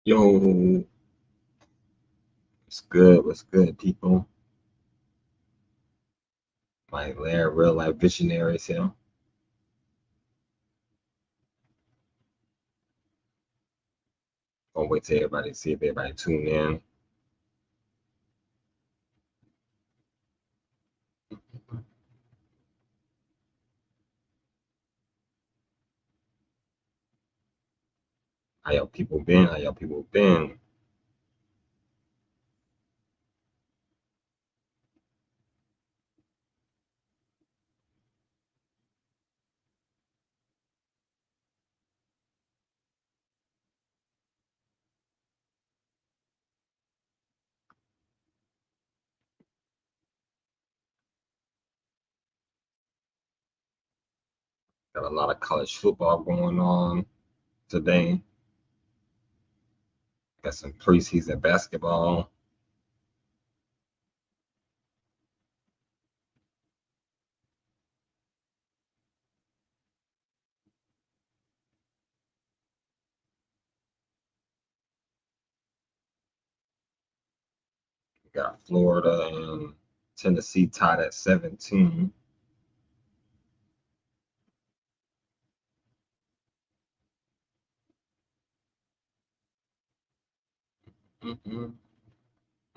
Yo, what's good? What's good, people? Mike Larry, real life visionaries here. Gonna wait till everybody see if everybody tune in. How y'all people been? How y'all people been? Got a lot of college football going on today. Got some preseason basketball. Got Florida and Tennessee tied at 17. Mm-mm,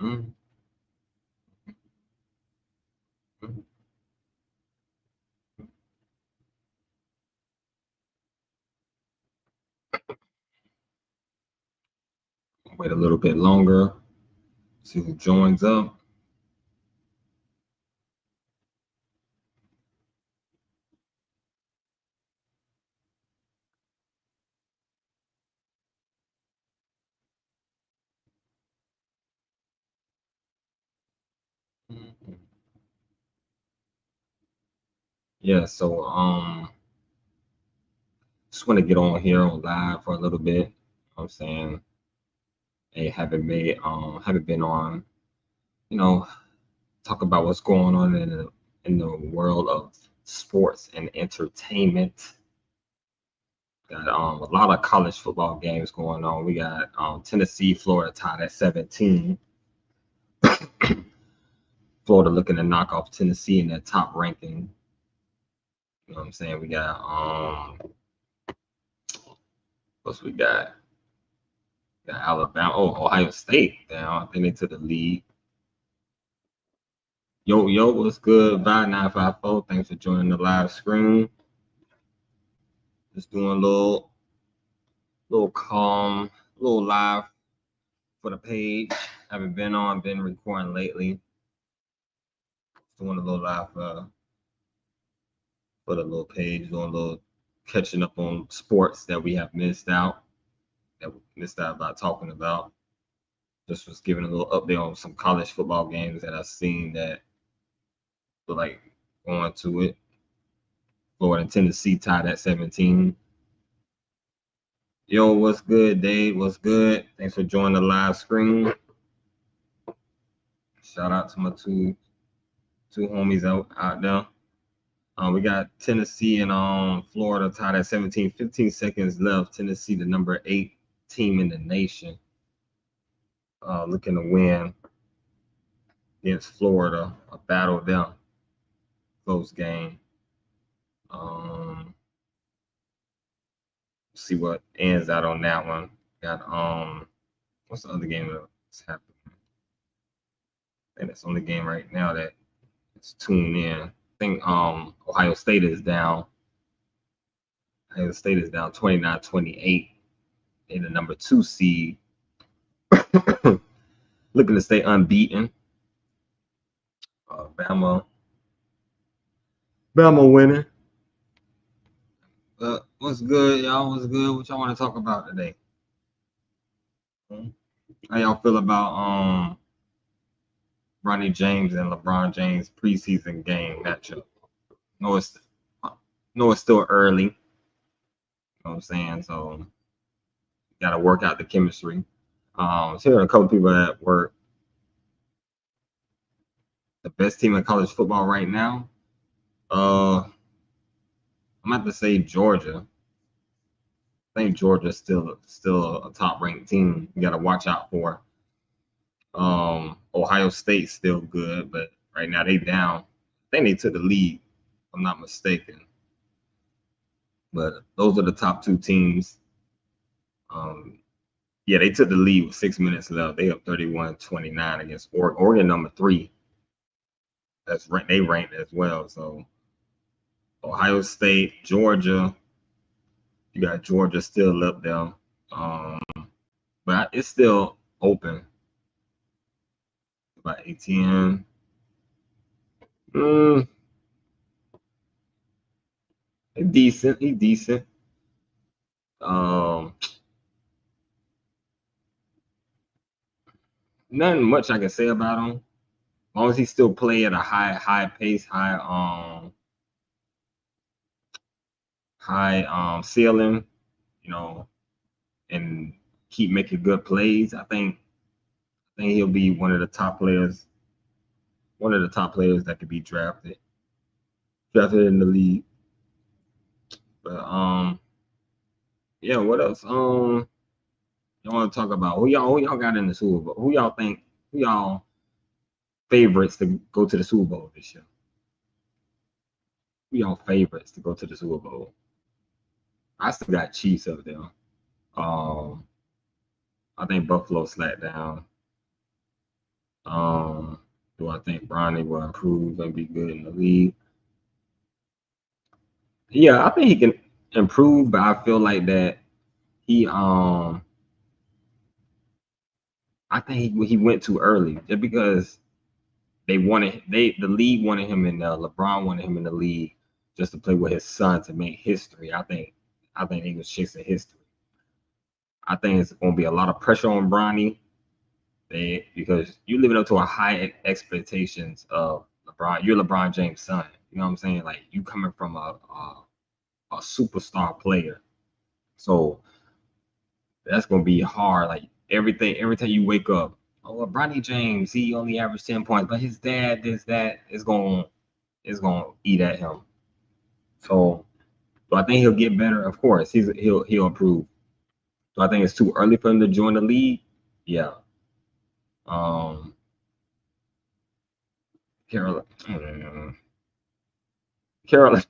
mm-mm, mm-mm. Wait a little bit longer. See who joins up. Mm-mm. Yeah, so just want to get on here on live for a little bit. You know what I'm saying, hey, haven't been on, you know, talk about what's going on in the world of sports and entertainment. Got a lot of college football games going on. We got Tennessee, Florida tied at 17. Florida looking to knock off Tennessee in their top ranking. You know what I'm saying? We got what's we got? Got Alabama. Oh, Ohio State down. I think they took the lead. Yo, what's good? Vibe 954. Thanks for joining the live screen. Just doing a little calm, little live for the page. Haven't been recording lately. Just doing a little live for the little page, doing a little catching up on sports that we have missed out about talking about. Just was giving a little update on some college football games that I've seen that were like going to it. Florida and Tennessee tied at 17. Yo, what's good, Dave? What's good? Thanks for joining the live screen. Shout out to my two homies out there. We got Tennessee and Florida tied at 17. 15 seconds left. Tennessee, the number 8 team in the nation, looking to win against Florida. A battle them, close game. See what ends out on that one. Got what's the other game that's happening? I think that's the only game right now that is tuned in. I think Ohio State is down. Ohio State is down 29-28 in the number 2 seed. Looking to stay unbeaten. Bama winning. What's good, y'all? What's good? What y'all want to talk about today? How y'all feel about Ronnie James and LeBron James preseason game matchup? No, it's still early. You know what I'm saying? So got to work out the chemistry. Hearing a couple people at work. The best team in college football right now. I'm about to say Georgia. I think Georgia's still a top ranked team. You got to watch out for. Ohio State's still good, but right now they down. I think they took the lead, if I'm not mistaken. But those are the top two teams. Yeah, they took the lead with 6 minutes left. They up 31-29 against Oregon. Oregon number 3. That's right. They ranked as well. So Ohio State, Georgia. You got Georgia still up there. But it's still open. About 18. He's decent. He's decent. Nothing much I can say about him. As long as he still play at a high pace, high ceiling, you know, and keep making good plays, I think he'll be one of the top players that could be drafted in the league. But yeah, what else? You want to talk about who y'all got in the Super Bowl? Who y'all favorites to go to the Super Bowl this year? Who y'all favorites to go to the Super Bowl? I still got Chiefs up there. I think Buffalo slacked down. Do I think Bronny will improve and be good in the league? Yeah, I think he can improve, but I feel like that he I think he went too early just because the league wanted him in LeBron wanted him in the league just to play with his son to make history. I think he was chasing history. I think it's going to be a lot of pressure on Bronny because you living up to a high expectations of LeBron. You're LeBron James' son. You know what I'm saying? Like you coming from a superstar player, so that's gonna be hard. Like every time you wake up, oh, Bronny James, he only averaged 10 points, but his dad is gonna eat at him. So I think he'll get better. Of course, he'll improve. So I think it's too early for him to join the league. Yeah. Carolina. Carolina.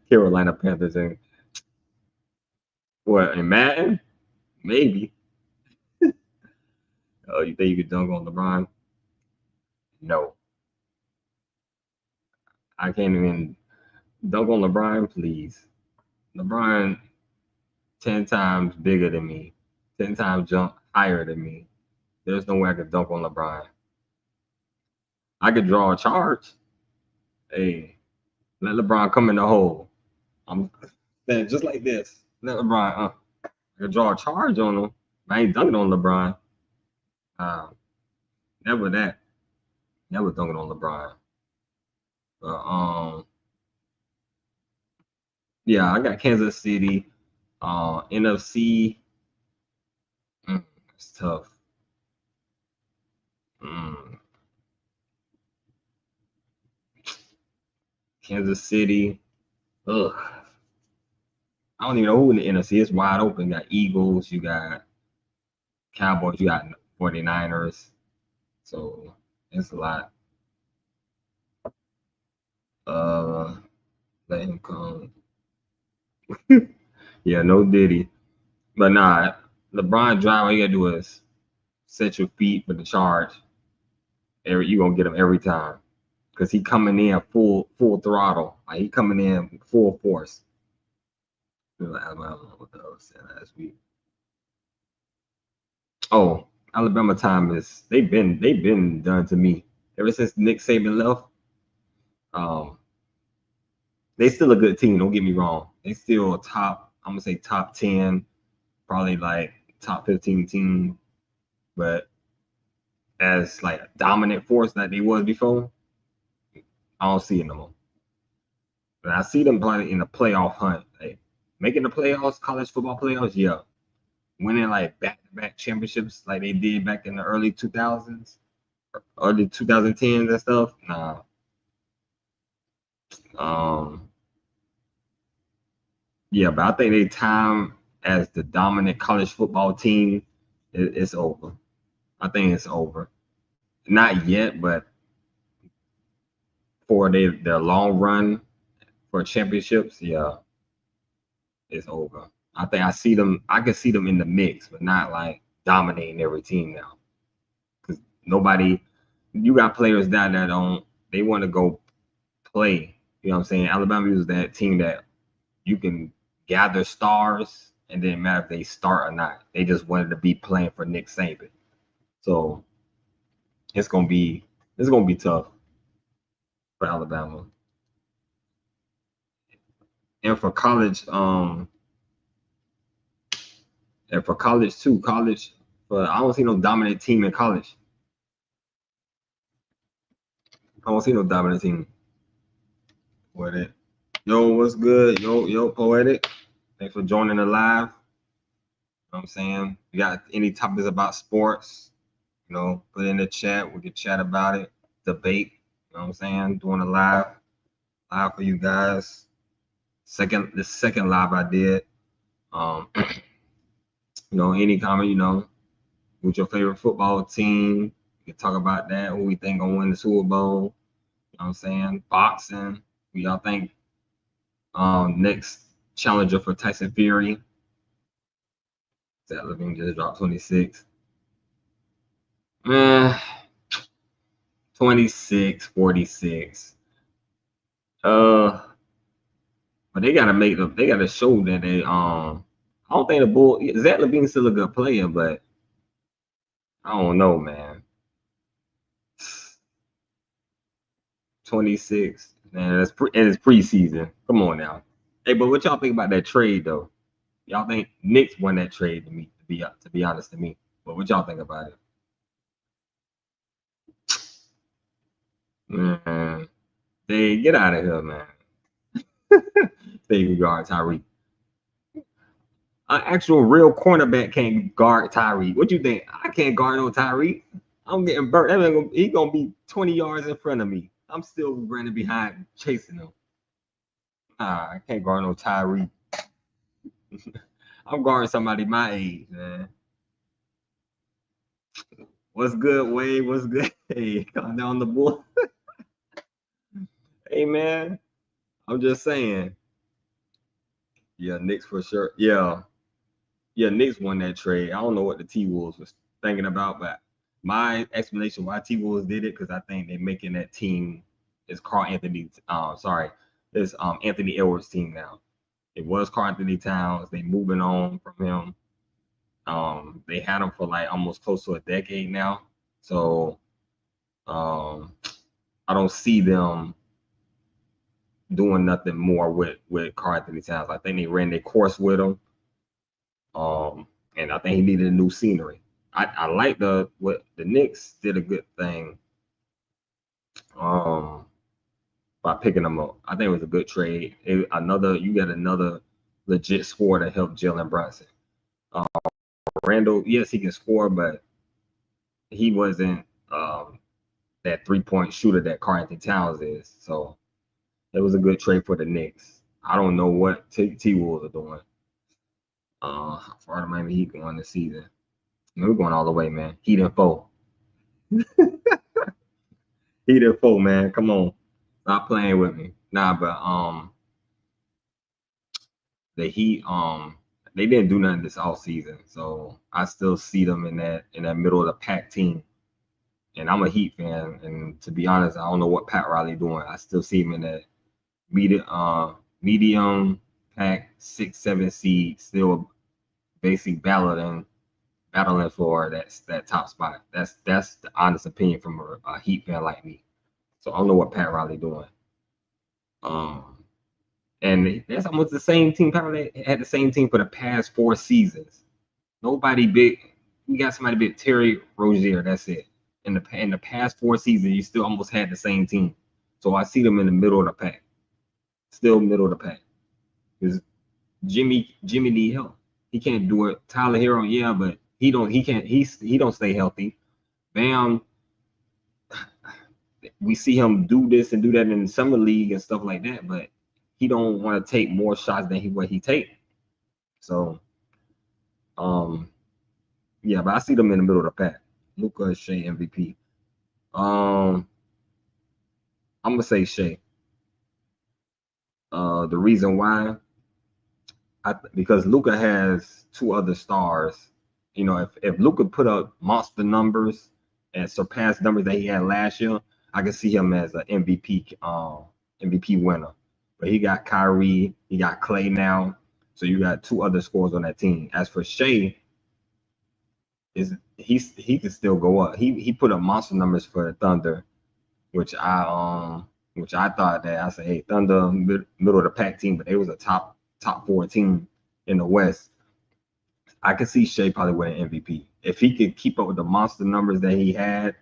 Carolina Panthers and what in Madden? Maybe. Oh, you think you could dunk on LeBron? No. I can't even dunk on LeBron, please. LeBron 10 times bigger than me, 10 times jump higher than me. There's no way I could dunk on LeBron. I could draw a charge. Hey, let LeBron come in the hole. I'm standing just like this. Let LeBron, I could draw a charge on him. I ain't dunking on LeBron. Never that. Never dunking on LeBron. But yeah, I got Kansas City. NFC. It's tough. Kansas City. Ugh. I don't even know who in the NFC. It's wide open. You got Eagles, you got Cowboys, you got 49ers. So it's a lot. Let him come. Yeah, no Diddy. But nah, LeBron drive, all you gotta do is set your feet for the charge. You gonna get him every time. Cause he coming in full throttle. Like he coming in full force. Alabama, what the hell was that last week? Oh, Alabama time is they've been done to me ever since Nick Saban left. They still a good team. Don't get me wrong. They still a top. I'm gonna say top 10, probably like top 15 team. But as like a dominant force that they was before, I don't see it no more. But I see them probably in the playoff hunt, like making the playoffs, college football playoffs. Yeah, winning like back-to-back championships like they did back in the early 2000s, early 2010s and stuff. Nah. Yeah, but I think their time as the dominant college football team is over. I think it's over. Not yet, but for their long run for championships, yeah, it's over. I think I see them. I can see them in the mix, but not like dominating every team now. Because nobody, you got players down that don't. They want to go play. You know what I'm saying? Alabama is that team that you can gather stars, and then matter if they start or not. They just wanted to be playing for Nick Saban. So it's gonna be tough for Alabama. And for college, and for college too, college. But I don't see no dominant team in college. I don't see no dominant team with it. Yo, what's good? Yo, poetic. Thanks for joining the live. You know what I'm saying? You got any topics about sports? Put it in the chat. We can chat about it, debate. You know what I'm saying? Doing a live for you guys. The second live I did. Any comment, who's your favorite football team? We can talk about that. Who we think gonna win the Super Bowl? You know what I'm saying? Boxing. Who y'all think next challenger for Tyson Fury? That Levine just dropped 26. 26-46. But they gotta they gotta show that I don't think the Bull Zach Levine's still a good player, but I don't know, man. 26. Man, and it's preseason. Come on now. Hey, but what y'all think about that trade though? Y'all think Knicks won that trade to be honest to me. But what y'all think about it? Man, they get out of here, man. They can guard Tyreek. An actual real cornerback can't guard Tyreek. What you think? I can't guard no Tyreek. I'm getting burnt. He's gonna be 20 yards in front of me. I'm still running behind, chasing him. I can't guard no Tyreek. I'm guarding somebody my age, man. What's good, Wade? What's good? Hey, calm down the bull. Hey, man. I'm just saying. Yeah, Knicks for sure. Yeah, Knicks won that trade. I don't know what the T Wolves was thinking about, but my explanation why T Wolves did it because I think they're making that team is Carl Anthony. It's Anthony Edwards' team now. It was Carl Anthony Towns. They moving on from him. They had him for like almost close to a decade now. So I don't see them doing nothing more with Carl Anthony Towns. I think they ran their course with him. And I think he needed a new scenery. I like what the Knicks did a good thing by picking him up. I think it was a good trade. You got another legit scorer to help Jalen Brunson. Randall, yes, he can score, but he wasn't that 3-point shooter that Karl Anthony Towns is. So it was a good trade for the Knicks. I don't know what T Wolves are doing. How far the Miami Heat going this season? We're going all the way, man. Heat and four. Heat and four, man. Come on. Stop playing with me. Nah, but the Heat they didn't do nothing this off season. So I still see them in that middle of the pack team. And I'm a Heat fan, and to be honest, I don't know what Pat Riley doing. I still see him in that medium pack 6-7 seed, still basically battling for that top spot. That's the honest opinion from a Heat fan like me. So I don't know what Pat Riley doing. And that's almost the same team. Pat Riley had the same team for the past 4 seasons. Nobody big. We got somebody big. Terry Rozier. That's it. In the past 4 seasons, you still almost had the same team. So I see them in the middle of the pack. Still middle of the pack. Because Jimmy need help. He can't do it. Tyler Hero, yeah, but he don't stay healthy. Bam, we see him do this and do that in the summer league and stuff like that, but he don't want to take more shots than what he take. So yeah, but I see them in the middle of the pack. Luka, Shea, MVP. I'm gonna say Shea. The reason why, because Luka has two other stars. You know, if Luka put up monster numbers and surpassed numbers that he had last year, I can see him as an MVP winner. But he got Kyrie, he got Clay now, so you got two other scores on that team. As for Shea, he can still go up. He put up monster numbers for the Thunder, which I thought that I said, hey, Thunder middle of the pack team, but they was a top four team in the West. I could see Shea probably winning MVP if he could keep up with the monster numbers that he had,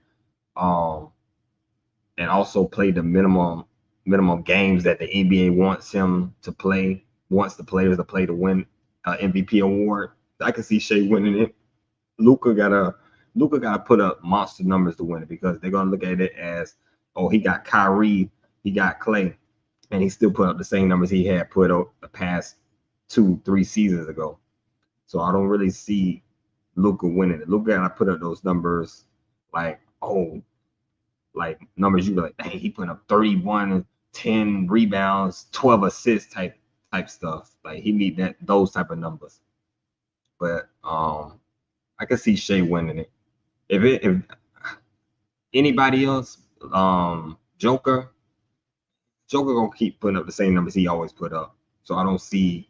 um, and also play the minimum games that the NBA wants the players to play to win MVP award. I could see Shea winning it. Luka gotta put up monster numbers to win it because they're gonna look at it as, oh, he got Kyrie, he got Clay, and he still put up the same numbers he had put up the past 2-3 seasons ago. So I don't really see Luka winning it. Luka gotta put up those numbers like, oh, like numbers you be like, dang, he put up 31, 10 rebounds, 12 assists type stuff. Like he need those type of numbers. But I can see Shea winning it. If anybody else, Joker gonna keep putting up the same numbers he always put up. So I don't see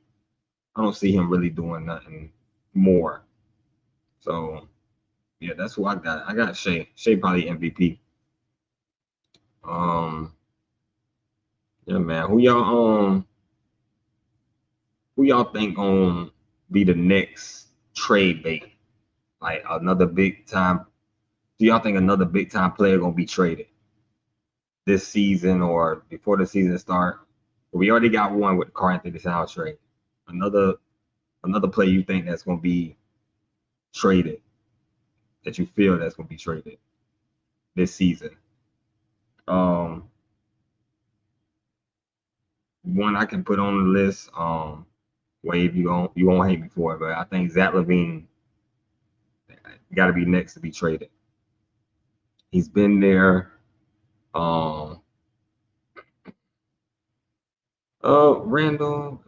him really doing nothing more. So yeah, that's who I got. I got Shea. Shea probably MVP. Um, yeah, man. Who y'all think be the next trade bait? Like another big time. Do y'all think another big time player gonna be traded this season or before the season start? We already got one with the Karl Anthony Towns trade. Another player you think that's gonna be traded, that you feel that's gonna be traded this season. Um, One I can put on the list. Wave, you won't hate me for it, but I think Zach LaVine got to be next to be traded. He's been there. Um, Randall,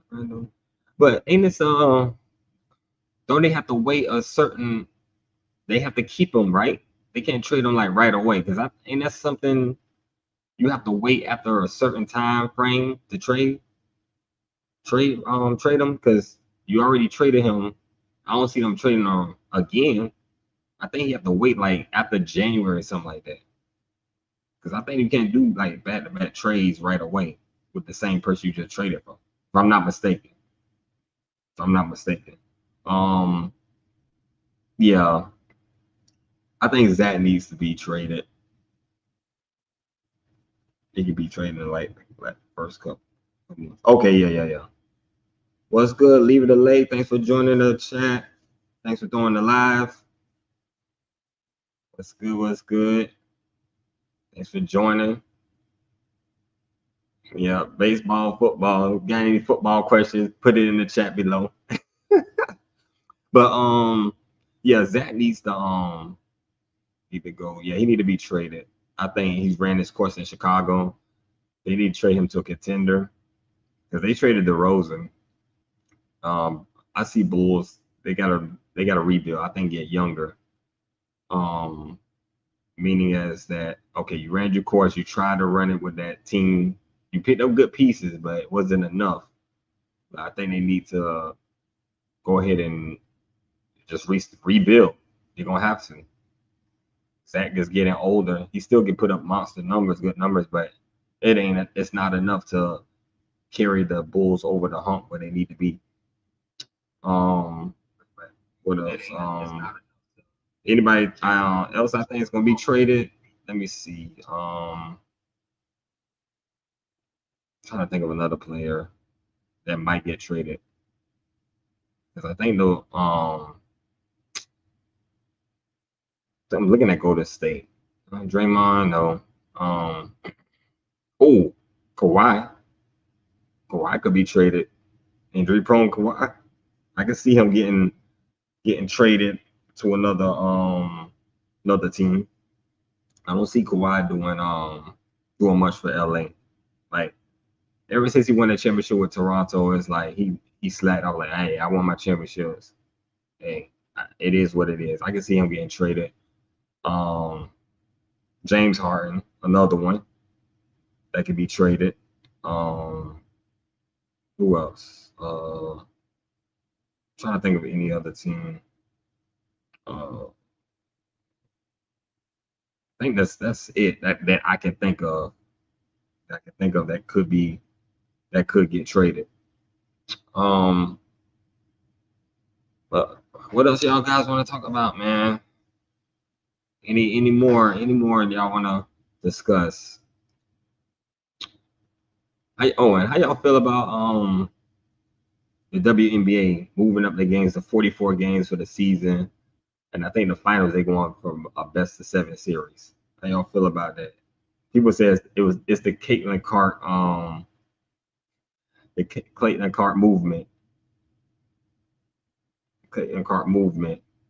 but ain't this don't they have to wait a certain? They have to keep him right. They can't trade him like right away because I ain't that something you have to wait after a certain time frame to trade him because you already traded him. I don't see them trading him again. I think you have to wait like after January or something like that. Because I think you can't do like back-to-back trades right away with the same person you just traded for. If I'm not mistaken. If I'm not mistaken. Um, yeah, I think Zach needs to be traded. He could be traded in like first couple. Okay, yeah. What's good? Leave it a late. Thanks for joining the chat. Thanks for doing the live. What's good? What's good? Thanks for joining. Yeah, baseball, football. Got any football questions? Put it in the chat below. But yeah, Zach needs to go. Yeah, he need to be traded. I think he's ran his course in Chicago. They need to trade him to a contender because they traded DeRozan. I see Bulls. They gotta rebuild. I think get younger. Um, Meaning as that okay, you ran your course. You tried to run it with that team. You picked up good pieces, but it wasn't enough. But I think they need to go ahead and just rebuild. They're gonna have to. Zach is getting older. He still can put up monster numbers, good numbers, but it's not enough to carry the Bulls over the hump where they need to be. Um, what else? Anybody else I think is gonna be traded? Let me see. Trying to think of another player that might get traded because I think I'm looking at Golden State. Draymond, no. Oh, Kawhi. Kawhi could be traded. Injury prone Kawhi. I can see him getting traded to another team. I don't see Kawhi doing much for LA. Like ever since he won the championship with Toronto, it's like he slacked off like, hey, I want my championships. Hey, it is what it is. I can see him getting traded. Um, James Harden, another one that could be traded. Um, who else? Trying to think of any other team. I think that's it that I can think of. That could get traded. Um, but what else y'all guys want to talk about, man? Any more y'all want to discuss? And how y'all feel about the WNBA moving up the games to 44 games for the season, and I think the finals they going from a best of 7 series. How y'all feel about that? People says it's the Clayton Cart movement,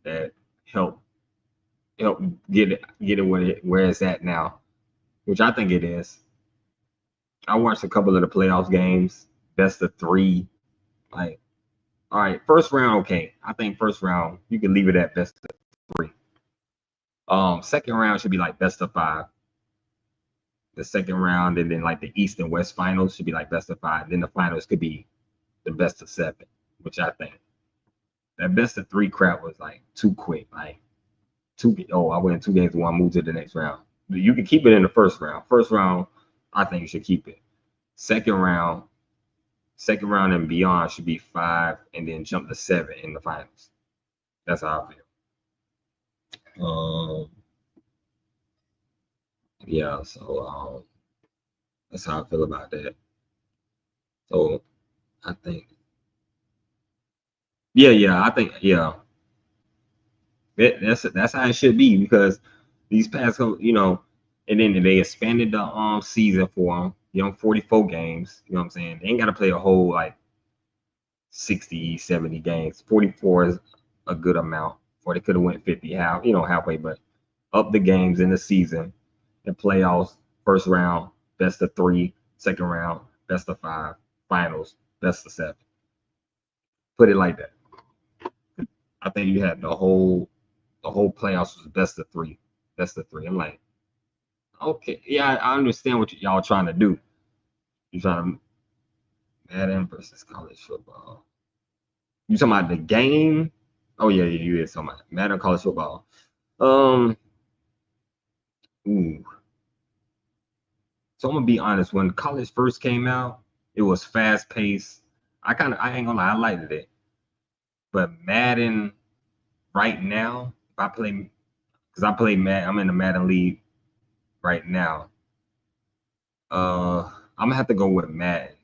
that helped get it where it's at now, which I think it is. I watched a couple of the playoffs games, best of 3. Like, all right, first round, okay. I think first round you can leave it at best of 3. Second round should be like best of 5. The second round, and then like the East and West finals should be like best of 5. Then the finals could be the best of 7, which I think that best of 3 crap was like too quick. Like I win 2 games, 1 move to the next round. You can keep it in the first round. First round, I think you should keep it. Second round and beyond should be 5, and then jump to 7 in the finals. That's how I feel. Yeah, so that's how I feel about that. So I think, I think, that's how it should be, because these past and then they expanded the season for them, 44 games. You know what I'm saying? They ain't got to play a whole like 60, 70 games. 44 is a good amount. Or they could have went 50 halfway, but up the games in the season, the playoffs, first round, best of 3, second round, best of 5, finals, best of 7. Put it like that. I think you had the whole playoffs was best of 3, best of 3. I'm like, okay, yeah, I understand what y'all trying to do. You're trying to Madden versus college football. You talking about the game? Oh yeah, you is talking about Madden college football. Ooh. So I'm gonna be honest. When college first came out, it was fast paced. I ain't gonna lie, I liked it. But Madden right now, if I play, because I play Madden, I'm in the Madden league right now. I'm gonna have to go with Madden,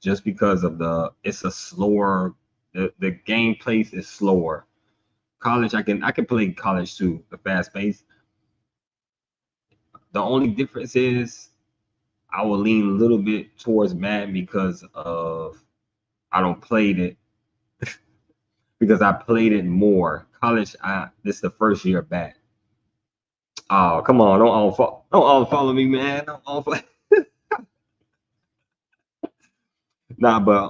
just because of it's a slower, the game pace is slower. College, I can play college too, the fast pace. The only difference is I will lean a little bit towards Madden because of I don't played it because I played it more. College, this is the first year back. Oh, come on, don't all follow me, man. Don't all follow. Nah, but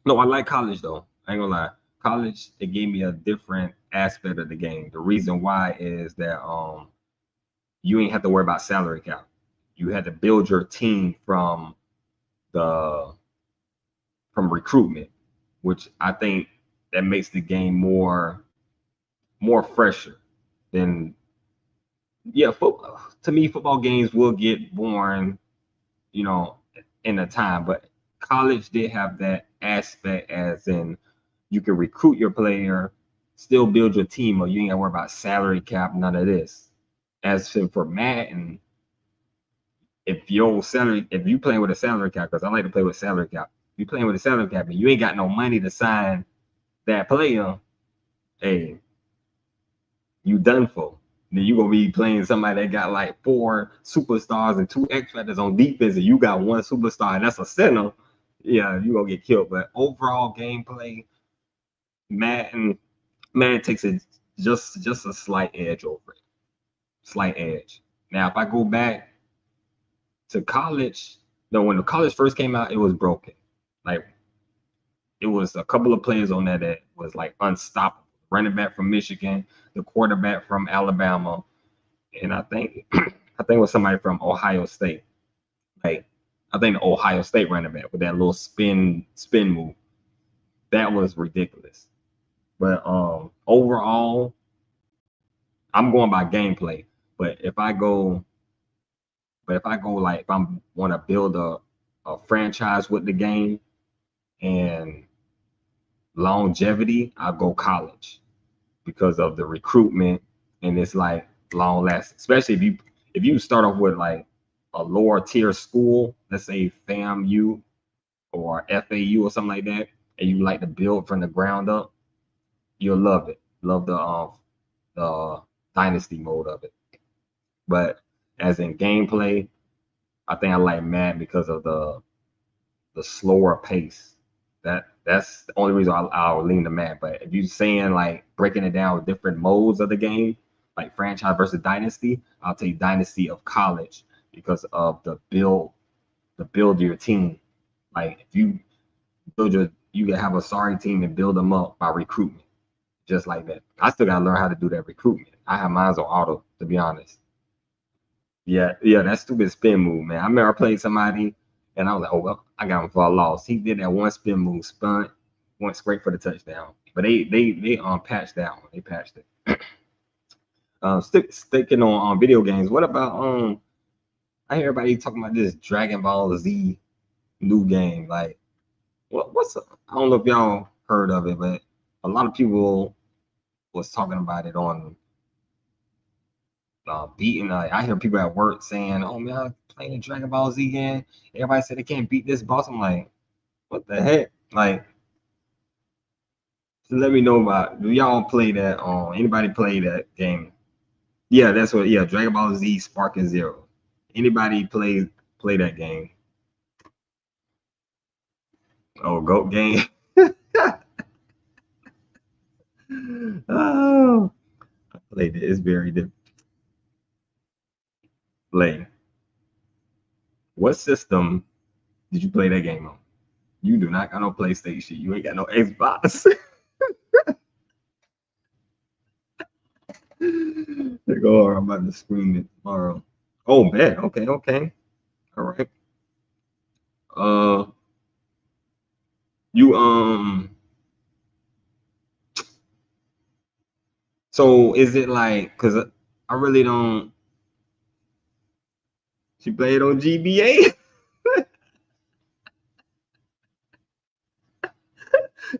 no, I like college though. I ain't gonna lie. College, it gave me a different aspect of the game. The reason why is that you ain't have to worry about salary cap. You had to build your team the from recruitment, which I think that makes the game more fresher than football. To me, football games will get boring, you know, in a time, but college did have that aspect, as in you can recruit your player, still build your team, or you ain't gotta worry about salary cap, none of this. As for Madden, if you playing with a salary cap, because I like to play with salary cap, if you playing with a salary cap and you ain't got no money to sign that player, hey, you done for. Then you gonna be playing somebody that got like 4 superstars and 2 X factors on defense, and you got 1 superstar, and that's a center. Yeah, you gonna get killed. But overall gameplay, Madden Madden takes it just a slight edge over it. Slight edge. Now, if I go back to college, no, when the college first came out, it was broken. Like it was a couple of players on there that was like unstoppable. Running back from Michigan, the quarterback from Alabama, and I think I think it was somebody from Ohio State. Like I think the Ohio State running back with that little spin move. That was ridiculous. But overall, I'm going by gameplay. But if I go like if I'm want to build a franchise with the game and longevity, I'll go college because of the recruitment and it's like long lasting. Especially if you start off with like a lower tier school, let's say FAMU or FAU or something like that, and you like to build from the ground up, you'll love it. Love the dynasty mode of it. But as in gameplay, I think I like Madden because of the slower pace. That's the only reason I'll lean to Madden. But if you're saying like breaking it down with different modes of the game, like franchise versus dynasty, I'll take dynasty of college because of the build your team. Like if you can have a sorry team and build them up by recruitment, just like that. I still gotta learn how to do that recruitment. I have mine on auto, to be honest. Yeah, yeah, that stupid spin move, man. I remember I played somebody and I was like, oh well, I got him for a loss. He did that one spin move, spun, went straight for the touchdown. But they patched that one. They patched it. Sticking on video games. What about I hear everybody talking about this Dragon Ball Z new game. Like what's I don't know if y'all heard of it, but a lot of people was talking about it on beating. I hear people at work saying, "Oh man, I'm playing the Dragon Ball Z again." Everybody said they can't beat this boss. I'm like, what the heck? Like, so let me know about. Do y'all play that? Anybody play that game? Yeah, that's what. Yeah, Dragon Ball Z Sparking Zero. Anybody play that game? Oh, Goat game. Oh, I played it. It's very different. Play. What system did you play that game on? You do not got no PlayStation. You ain't got no Xbox. They go, I'm about to scream it tomorrow. Oh, bet. Okay, okay. All right. Uh, you So is it like? Cause I really don't. She played on GBA,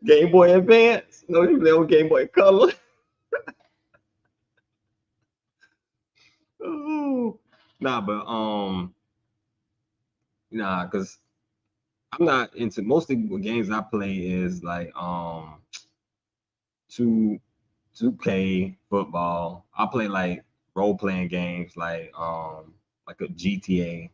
Game Boy Advance. No, she played on Game Boy Color. Oh, nah, but nah, cause I'm not into most of the games I play is like two 2K football. I play like role playing games like a GTA.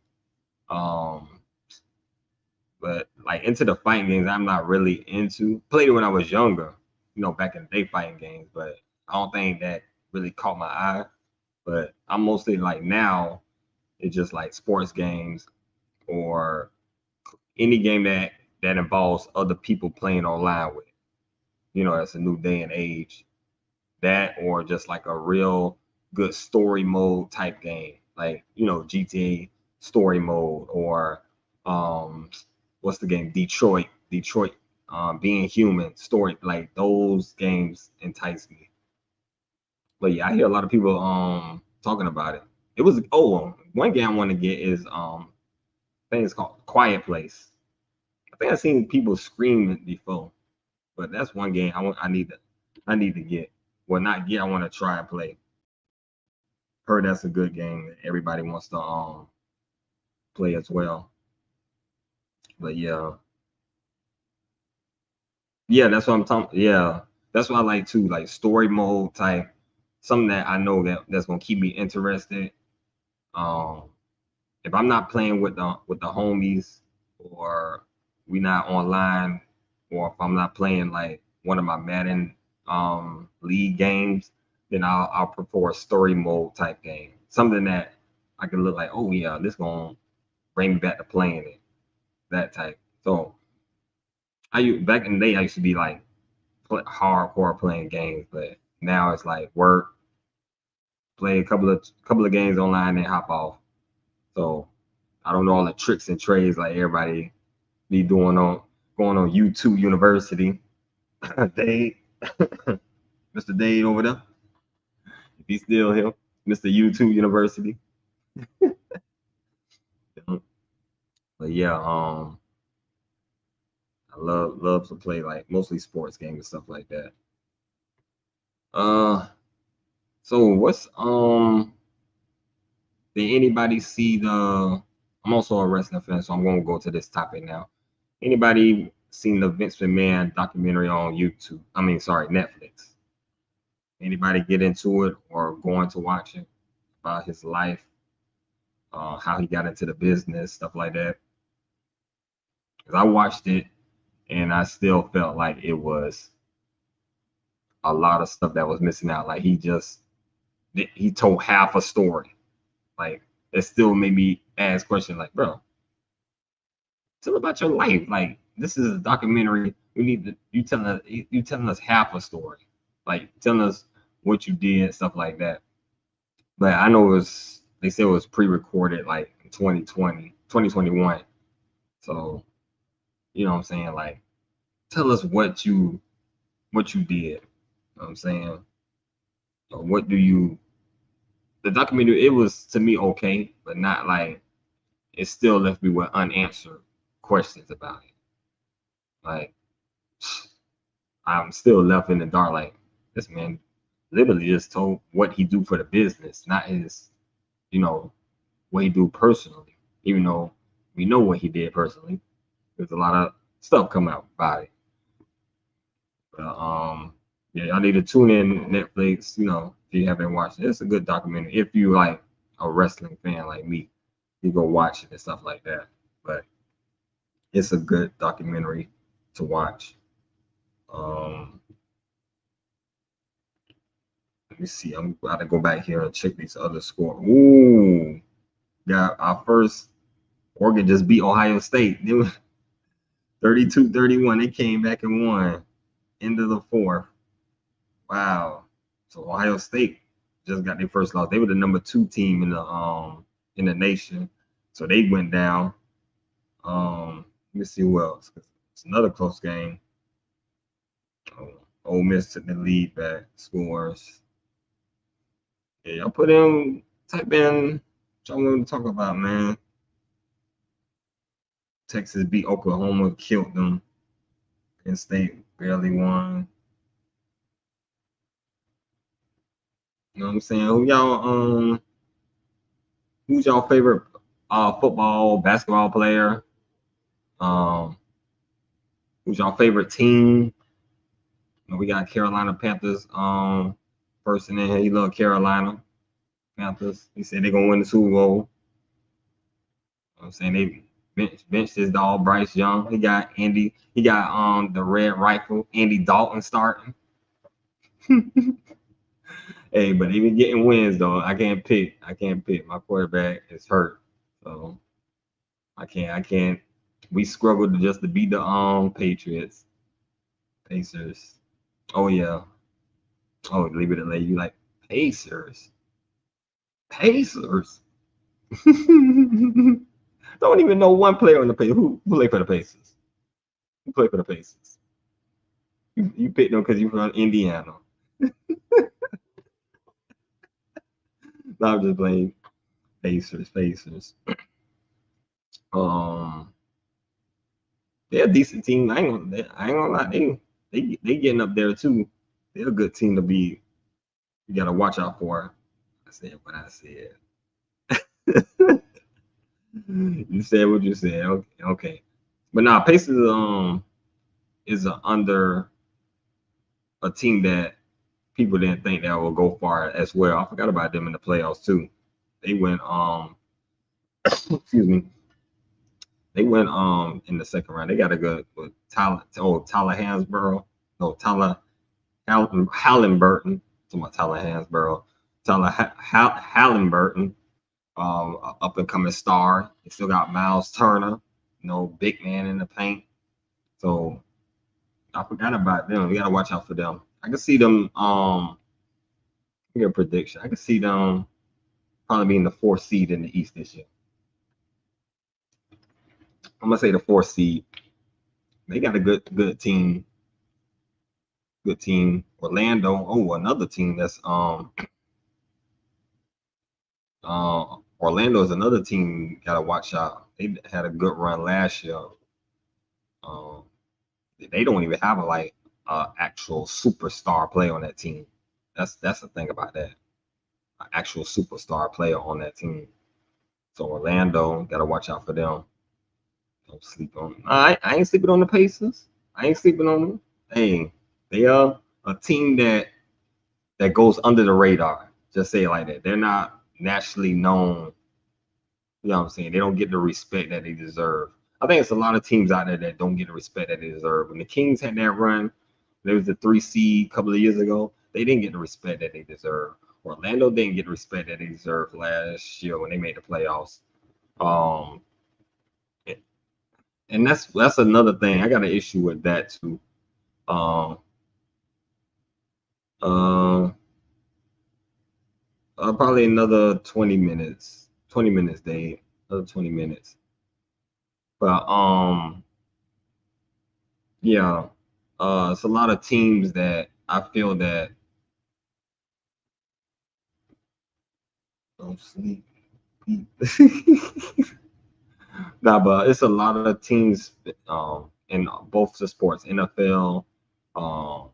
But like into the fighting games, I'm not really into. Played it when I was younger, back in the day fighting games, but I don't think that really caught my eye. But I'm mostly like now it's just like sports games or any game that involves other people playing online with. That's a new day and age. That or just like a real good story mode type game, like GTA story mode or what's the game Detroit Being Human story, like those games entice me. But yeah, I hear a lot of people talking about it. It was one game I want to get is I think it's called Quiet Place. I think I've seen people scream it before, but that's one game I need to get. Well, not get. I want to try and play. Heard that's a good game that everybody wants to play as well. But yeah, yeah, that's what I'm talking. Yeah, that's what I like too, like story mode type, something that I know that's gonna keep me interested. Um, if I'm not playing with the homies or we not online, or if I'm not playing like one of my Madden league games, then I'll prefer a story mode type game. Something that I can look like, oh yeah, this gonna bring me back to playing it. That type. So back in the day I used to be like hardcore playing games, but now it's like work, play a couple of games online and hop off. So I don't know all the tricks and trades like everybody be doing on going on YouTube University. Dade, Mr. Dade over there, if he's still here, Mr. YouTube University. But yeah, I love to play like mostly sports games and stuff like that. Uh, so what's did anybody see the? I'm also a wrestling fan, so I'm gonna go to this topic now. Anybody seen the Vince McMahon documentary on YouTube? I mean, sorry, Netflix. Anybody get into it or going to watch it about his life, how he got into the business, stuff like that? Because I watched it and I still felt like it was a lot of stuff that was missing out. Like he told half a story. Like it still made me ask questions like, bro, tell about your life. Like this is a documentary. We need to you telling us half a story. Like telling us what you did, stuff like that. But I know they said it was pre-recorded like in 2020, 2021. So, you know what I'm saying? Like tell us what you did. You know what I'm saying? Or what do you the documentary it was to me okay, but not like it still left me with unanswered questions about it. Like I'm still left in the dark. Like this man literally just told what he do for the business, not his, you know, what he do personally. Even though we know what he did personally, there's a lot of stuff come out about it. But yeah, I need to tune in Netflix. You know, if you haven't watched it, it's a good documentary. If you like a wrestling fan like me, you go watch it and stuff like that. But it's a good documentary to watch. Um, Let me see. I'm about to go back here and check these other scores. Ooh, got our first Oregon just beat Ohio State. They were 32-31. They came back and won. End of the fourth. Wow. So Ohio State just got their first loss. They were the number 2 team in the nation. So they went down. Let me see who else. It's another close game. Ole Miss took the lead back. Scores. Yeah, y'all type in what y'all want to talk about, man. Texas beat Oklahoma, killed them. Penn State barely won. You know what I'm saying? Who's y'all favorite football, basketball player? Um, who's y'all favorite team? We got Carolina Panthers person in here. He love Carolina Panthers. He said they're gonna win the Super Bowl. You know what I'm saying they benched his dog Bryce Young. He got the red rifle, Andy Dalton starting. Hey, but even getting wins though, I can't pick. My quarterback is hurt. So I can't. We struggled just to beat the Patriots. Pacers. Oh yeah. Oh, leave it alone. You like Pacers. Pacers. Don't even know one player on the Pacers. Who played for the Pacers? Who played for the Pacers? You picked them because you're from Indiana. No, I'm just playing Pacers. Um, they're a decent team. I ain't gonna lie. They getting up there too. They're a good team to be. You gotta watch out for. I said what I said. You said what you said. Okay. But now Pacers is under a team that people didn't think that will go far as well. I forgot about them in the playoffs too. They went excuse me. They went in the second round. They got a good with Tyler Hansborough. No, Tyler Hallenburton. To my Tyler Hansborough. Tyler Hallenburton. Up and coming star. They still got Miles Turner. Big man in the paint. So I forgot about them. We gotta watch out for them. I can see them. Your prediction. I can see them probably being the fourth seed in the East this year. I'm gonna say the fourth seed. They got a good team. Good team. Orlando. Oh, another team that's Orlando is another team. Gotta watch out. They had a good run last year. Um, they don't even have a actual superstar player on that team. That's the thing about that. An actual superstar player on that team. So Orlando, gotta watch out for them. Don't sleep on them. I ain't sleeping on the Pacers. I ain't sleeping on them. Hey, they are a team that goes under the radar. Just say it like that. They're not nationally known. You know what I'm saying? They don't get the respect that they deserve. I think it's a lot of teams out there that don't get the respect that they deserve. When the Kings had that run, there was the 3 seed a couple of years ago. They didn't get the respect that they deserve. Orlando didn't get the respect that they deserved last year when they made the playoffs. Um, and that's another thing. I got an issue with that too. Um, uh, Probably another 20 minutes. 20 minutes, Dave. Another 20 minutes. But yeah, it's a lot of teams that I feel that don't sleep. Nah, but it's a lot of teams in both the sports, NFL, um,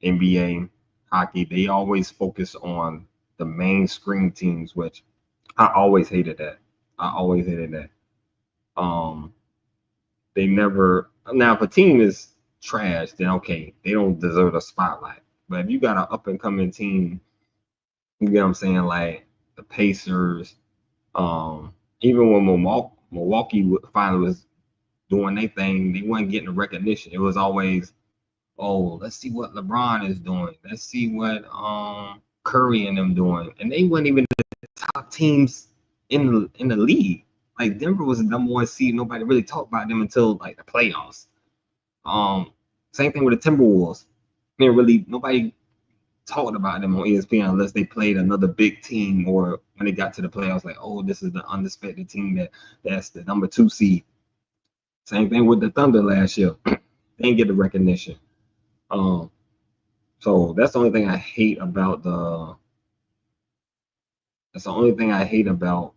NBA, hockey. They always focus on the mainstream teams, which I always hated that. I always hated that. Um, they never now if a team is trash, then okay, they don't deserve a spotlight. But if you got an up and coming team, you get what I'm saying, like the Pacers, even when Milwaukee finally was doing their thing, they weren't getting the recognition. It was always, oh, let's see what LeBron is doing. Let's see what Curry and them doing. And they weren't even the top teams in the league. Like Denver was the number one seed. Nobody really talked about them until like the playoffs. Um, Same thing with the Timberwolves. Nobody talked about them on ESPN unless they played another big team or when they got to the playoffs, like, oh, this is the undisputed team that's the number 2 seed. Same thing with the Thunder last year. They didn't get the recognition. Um, so that's the only thing I hate about the. That's the only thing I hate about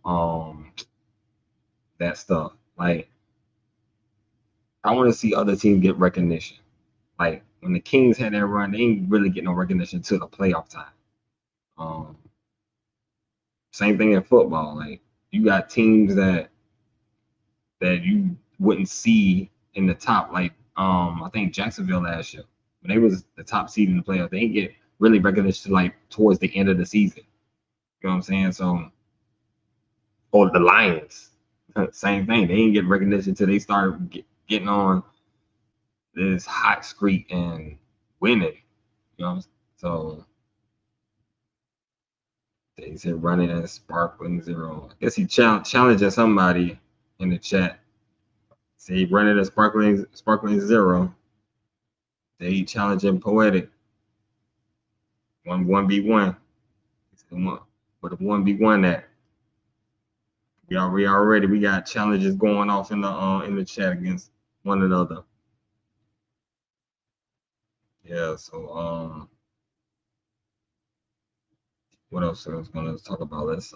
that stuff. Like I want to see other teams get recognition. Like when the Kings had that run, they ain't really get no recognition till the playoff time. Um, Same thing in football. Like you got teams that you wouldn't see in the top. Like I think Jacksonville last year when they was the top seed in the playoffs, they didn't get really recognition like towards the end of the season. You know what I'm saying? So or the Lions, same thing. They didn't get recognition until they started getting on this hot streak and winning. You know, so they said running and sparkling zero. I guess he challenging somebody in the chat. Say running and sparkling zero. They challenging poetic. 1v1. But a 1v1 that we got challenges going off in the chat against one another. Yeah, so what else I was gonna talk about? Let's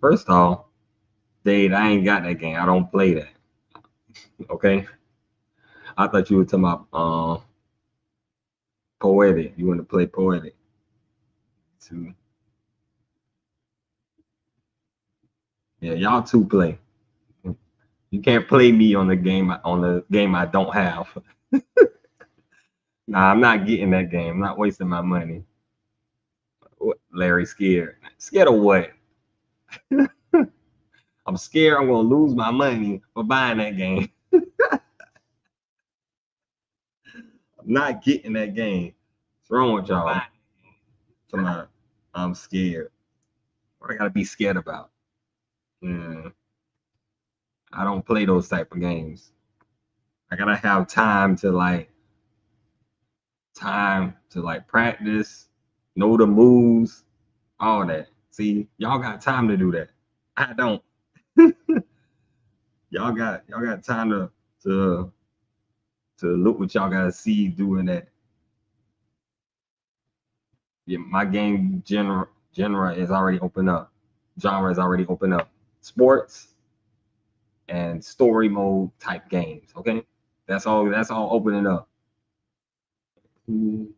first off, Dade, I ain't got that game. I don't play that. Okay. I thought you were talking about poetic. You want to play poetic too. Yeah, y'all two play. You can't play me on the game I don't have. Nah, I'm not getting that game. I'm not wasting my money. Larry scared. Scared of what? I'm scared I'm gonna lose my money for buying that game. I'm not getting that game. What's wrong with y'all? I'm scared. What I gotta be scared about? Mm, I don't play those type of games. I gotta have time to practice, know the moves, all that. See, y'all got time to do that. I don't. Y'all got time to to look what y'all gotta see doing that. Yeah, my game genre is already open up. Genre is already open up. Sports and story mode type games. Okay, that's all opening up. Who,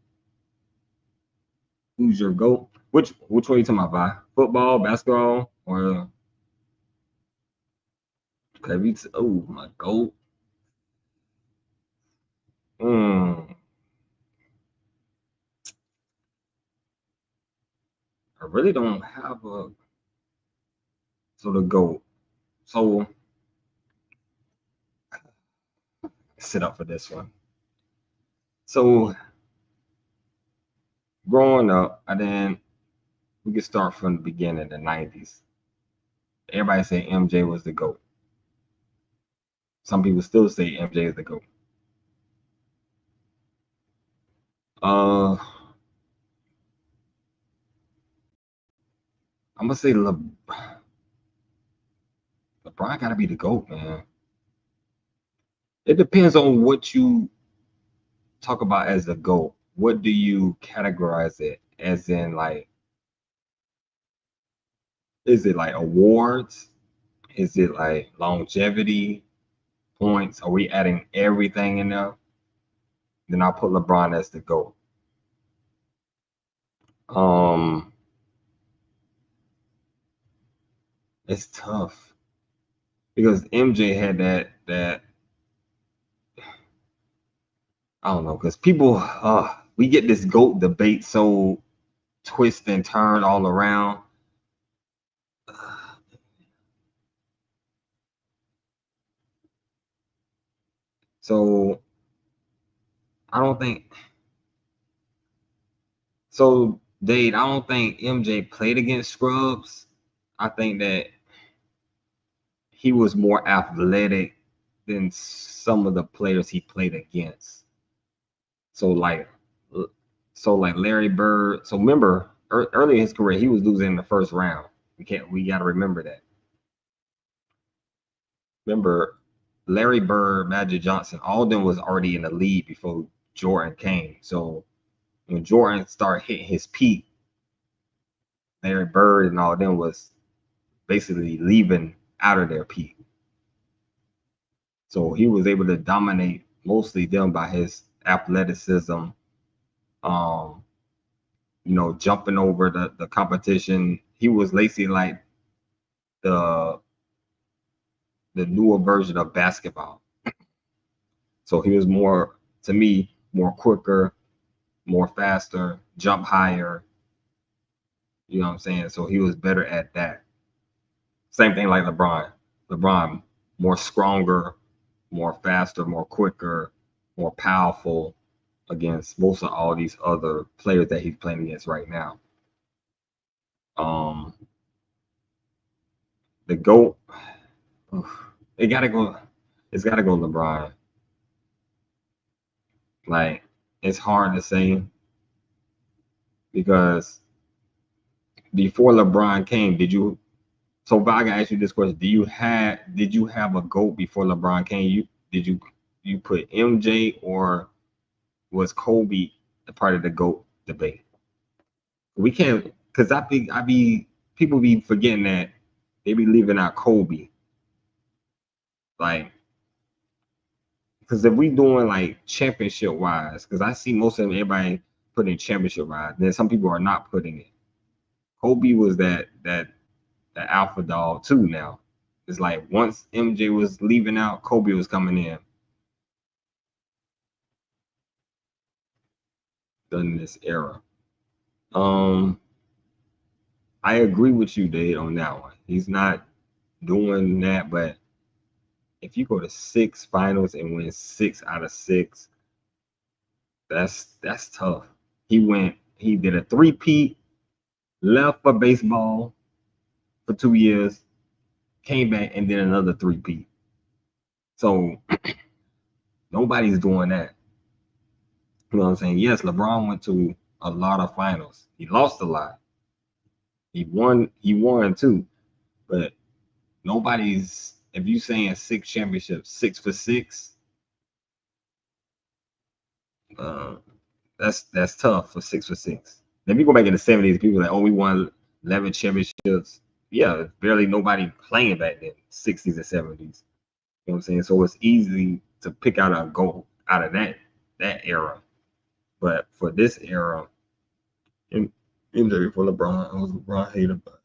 who's your goat? Which way you talking about? Vi? Football, basketball, or okay? Oh, my goat. Mm, I really don't have a sort of goat. So sit up for this one. So growing up, I then we can start from the beginning, the '90s. Everybody say MJ was the GOAT. Some people still say MJ is the GOAT. I'm gonna say LeBron got to be the GOAT, man. It depends on what you talk about as the GOAT. What do you categorize it as in? Like, is it like awards? Is it like longevity, points? Are we adding everything in there? Then I'll put LeBron as the GOAT. Um, it's tough because MJ had that I don't know because people we get this GOAT debate so twist and turn all around. So I don't think so. Dade, I don't think MJ played against scrubs. I think that he was more athletic than some of the players he played against. So like, so like Larry Bird. So remember, early in his career, he was losing in the first round. We got to remember that. Remember, Larry Bird, Magic Johnson, all of them was already in the league before Jordan came. So when Jordan started hitting his peak, Larry Bird and all of them was basically leaving out of their peak. So he was able to dominate mostly them by his athleticism, um, jumping over the competition. He was basically like the the newer version of basketball. So he was more, to me, more quicker, more faster, jump higher. You know what I'm saying? So he was better at that. Same thing like LeBron. LeBron, more stronger, more faster, more quicker, more powerful against most of all these other players that he's playing against right now. Um, the GOAT, it gotta go. It's gotta go LeBron. Like it's hard to say because before LeBron came, did you? So if I can ask you this question: did you have a GOAT before LeBron came? Did you put MJ or was Kobe a part of the GOAT debate? We can't because I be people be forgetting that they be leaving out Kobe. Like because if we doing like championship wise, because I see most of them everybody putting championship wise, then some people are not putting it. Kobe was that alpha dog too. Now it's like once MJ was leaving out, Kobe was coming in during this era. Um, I agree with you, Dave, on that one. He's not. doing that, but if you go to 6 finals and win 6 out of 6, that's tough. He did a three-peat, left for baseball for 2 years, came back and did another three-peat. So nobody's doing that. You know what I'm saying? Yes, LeBron went to a lot of finals. He lost a lot. He won too. But nobody's, if you saying 6 championships, 6 for 6, uh, that's tough for 6 for 6. If you go back in the 70s, people are like, oh, we won 11 championships. Yeah, barely nobody playing back then, 60s and 70s. You know what I'm saying? So it's easy to pick out a goal out of that era. But for this era, injury for LeBron, I was a LeBron hater, but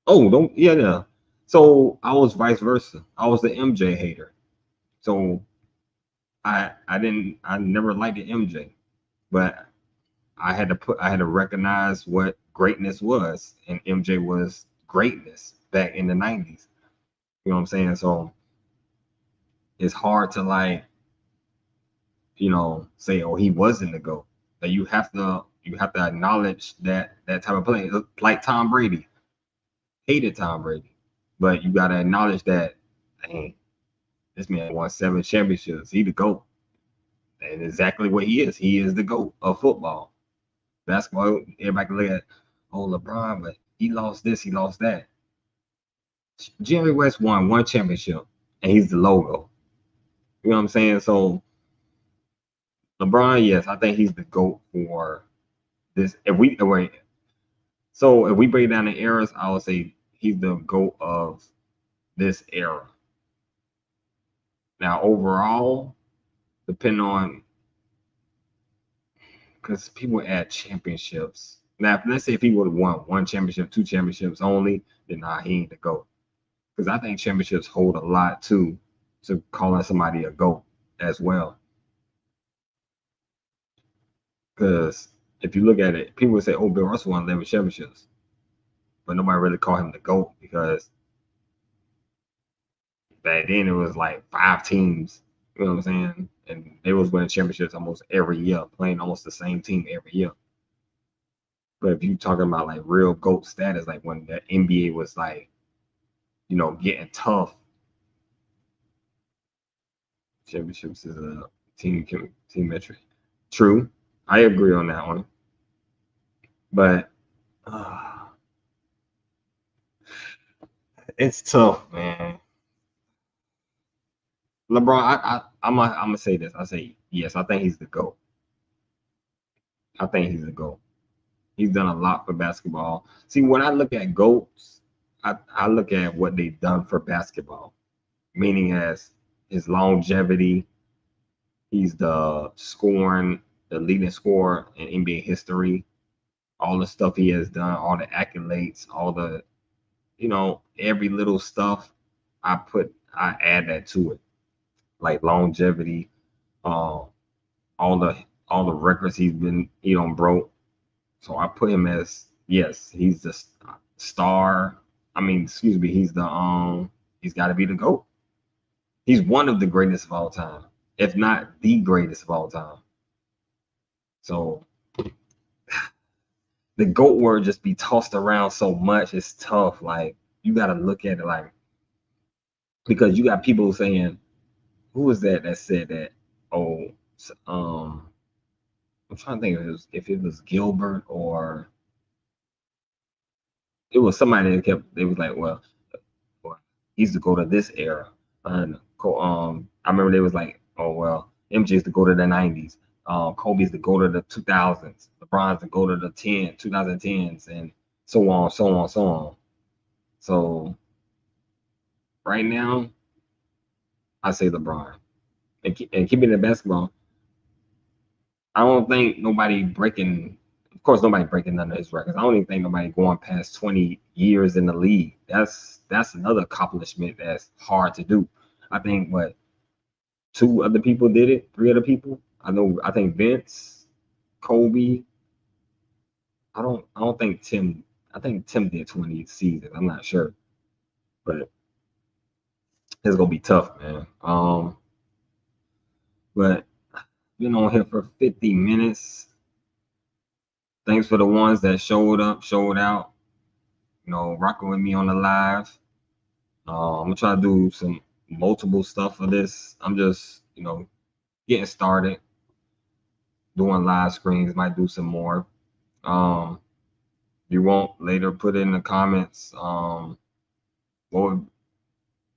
oh, don't yeah. So I was vice versa. I was the MJ hater. So I never liked the MJ, but I had to recognize what greatness was, and MJ was greatness back in the 90s. You know what I'm saying? So it's hard to like, say, oh, he wasn't the GOAT. But you have to acknowledge that type of play. Like Tom Brady. Hated Tom Brady. But you gotta acknowledge that, dang, this man won 7 championships. He the GOAT. And exactly what he is. He is the GOAT of football. Basketball, everybody can look at, oh, LeBron, but he lost this, he lost that. Jerry West won 1 championship, and he's the logo. You know what I'm saying? So LeBron, yes, I think he's the GOAT for this. If we wait, so if we break down the eras, I would say he's the GOAT of this era. Now, overall, depending on, because people add championships. Now, let's say if he would have won 1 championship, 2 championships only, then nah, he ain't the GOAT. Because I think championships hold a lot too to calling somebody a GOAT as well. Because if you look at it, people would say, oh, Bill Russell won 11 championships. But nobody really called him the GOAT because back then it was like 5 teams. You know what I'm saying? And they was winning championships almost every year, playing almost the same team every year. But if you talking about like real GOAT status, like when the NBA was like, getting tough, championships is a team metric. True, I agree on that one. But it's tough, man. LeBron, I'm gonna say this. I say yes. I think he's the GOAT. I think he's the GOAT. He's done a lot for basketball. See, when I look at GOATs, I look at what they've done for basketball, meaning as his longevity. He's the leading scorer in NBA history. All the stuff he has done, all the accolades, all the, every little stuff. I add that to it, like longevity, uh, all the records he's been, broke. So I put him as, yes, he's the star. I mean, excuse me, he's got to be the GOAT. He's one of the greatest of all time, if not the greatest of all time. So the GOAT word just be tossed around so much. It's tough. Like you got to look at it like, because you got people saying, who was that said that? Oh, I'm trying to think if it was Gilbert or it was somebody that kept. They was like, well, he's the GOAT of this era. And I remember they was like, oh well, MJ's the GOAT of the '90s. Kobe's the GOAT of the 2000s. LeBron's the GOAT of the 2010s, and so on, so on, so on. So right now, I say LeBron. And keeping it basketball, I don't think nobody breaking. Of course, nobody breaking none of his records. I don't even think nobody going past 20 years in the league. That's another accomplishment that's hard to do. I think what 2 other people did it, 3 other people. I know. I think Vince, Kobe. I don't think Tim. I think Tim did 20 seasons. I'm not sure, but it's gonna be tough, man. But been on here for 50 minutes. Thanks for the ones that showed up, showed out, rocking with me on the live. I'm gonna try to do some multiple stuff for this. I'm just, getting started, doing live screens, might do some more. Um, you won't later put in the comments what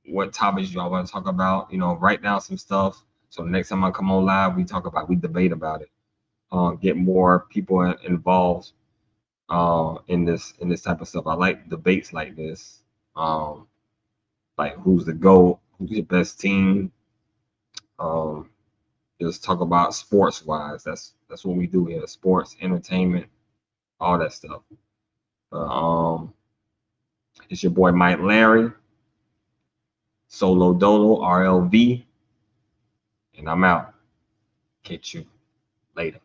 what topics y'all want to talk about. Write down some stuff. So the next time I come on live, we debate about it. Get more people involved in this type of stuff. I like debates like this. Like who's the GOAT, who's your best team. Um, just talk about sports wise. That's what we do here. Sports, entertainment, all that stuff. It's your boy Mike Larry, Solo Dolo, RLV, and I'm out. Catch you later.